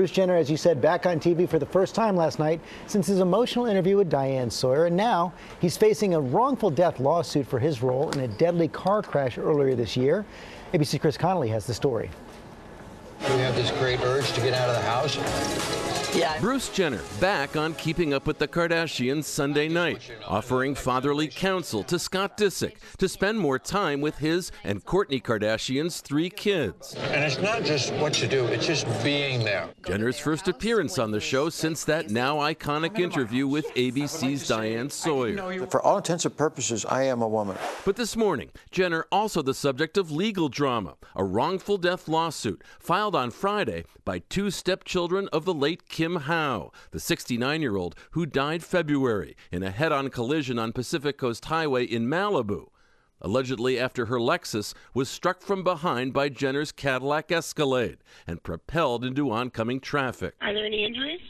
Bruce Jenner, as you said, back on TV for the first time last night since his emotional interview with Diane Sawyer. And now he's facing a wrongful death lawsuit for his role in a deadly car crash earlier this year. ABC's Chris Connolly has the story. We have this great urge to get out of the house. Yeah. Bruce Jenner back on Keeping Up with the Kardashians Sunday night, offering fatherly counsel to Scott Disick to spend more time with his and Kourtney Kardashian's 3 kids. And it's not just what you do, it's just being there. Jenner's first appearance on the show since that now iconic interview with ABC's Diane Sawyer. For all intents and purposes, I am a woman. But this morning, Jenner also the subject of legal drama, a wrongful death lawsuit filed on Friday by 2 stepchildren of the late Kim Howe, the 69-year-old who died February in a head-on collision on Pacific Coast Highway in Malibu, allegedly after her Lexus was struck from behind by Jenner's Cadillac Escalade and propelled into oncoming traffic. Are there any injuries?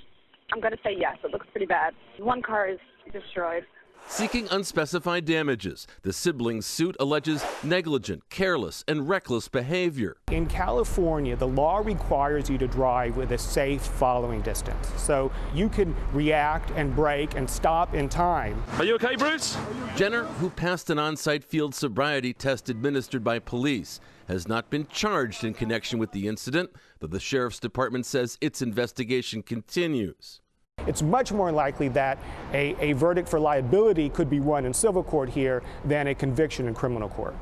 I'm going to say yes. It looks pretty bad. One car is destroyed. Seeking unspecified damages, the siblings' suit alleges negligent, careless, and reckless behavior. In California, the law requires you to drive with a safe following distance. So you can react and brake and stop in time. Are you okay, Bruce? Jenner, who passed an on-site field sobriety test administered by police, has not been charged in connection with the incident, though the sheriff's department says its investigation continues. It's much more likely that a verdict for liability could be won in civil court here than a conviction in criminal court.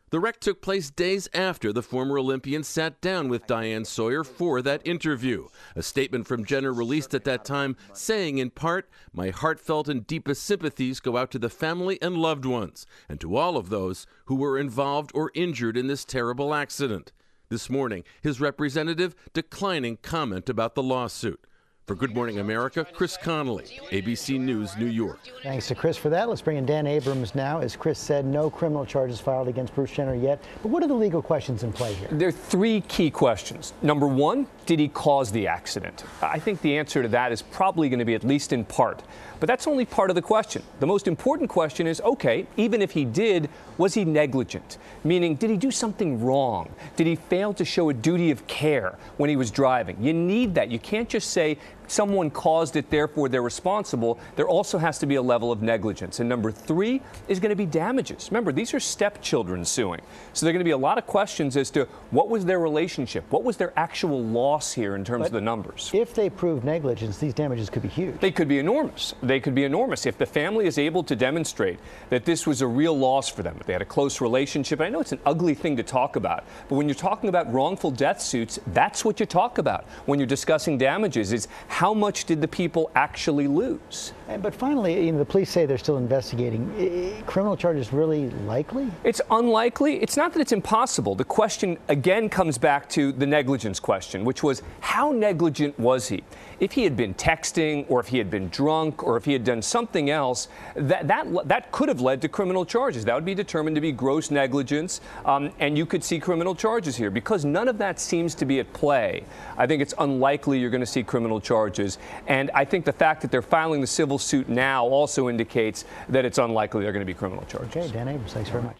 The wreck took place days after the former Olympian sat down with Diane Sawyer for that interview. A statement from Jenner released at that time saying, in part, "My heartfelt and deepest sympathies go out to the family and loved ones, and to all of those who were involved or injured in this terrible accident." This morning, his representative declining comment about the lawsuit. For Good Morning America, Chris Connolly, ABC News, New York. Thanks to Chris for that. Let's bring in Dan Abrams now. As Chris said, no criminal charges filed against Bruce Jenner yet. But what are the legal questions in play here? There are 3 key questions. Number 1, did he cause the accident? I think the answer to that is probably going to be at least in part. But that's only part of the question. The most important question is, okay, even if he did, was he negligent? Meaning, did he do something wrong? Did he fail to show a duty of care when he was driving? You need that. You can't just say someone caused it, therefore they're responsible. There also has to be a level of negligence. And number 3 is going to be damages. Remember, these are stepchildren suing. So there are going to be a lot of questions as to what was their relationship? What was their actual loss here in terms of the numbers? If they prove negligence, these damages could be huge. They could be enormous. They could be enormous. If the family is able to demonstrate that this was a real loss for them, that they had a close relationship. I know it's an ugly thing to talk about, but when you're talking about wrongful death suits, that's what you talk about when you're discussing damages, is how much did the people actually lose? But finally, the police say they're still investigating. Criminal charges really likely? It's unlikely. It's not that it's impossible. The question, again, comes back to the negligence question, which was, how negligent was he? If he had been texting, or if he had been drunk, or if he had done something else, that could have led to criminal charges. That would be determined to be gross negligence, and you could see criminal charges here. Because none of that seems to be at play, I think it's unlikely you're going to see criminal charges. And I think the fact that they're filing the civil suit now also indicates that it's unlikely they're going to be criminal charges. Okay, Dan Abrams, thanks very much.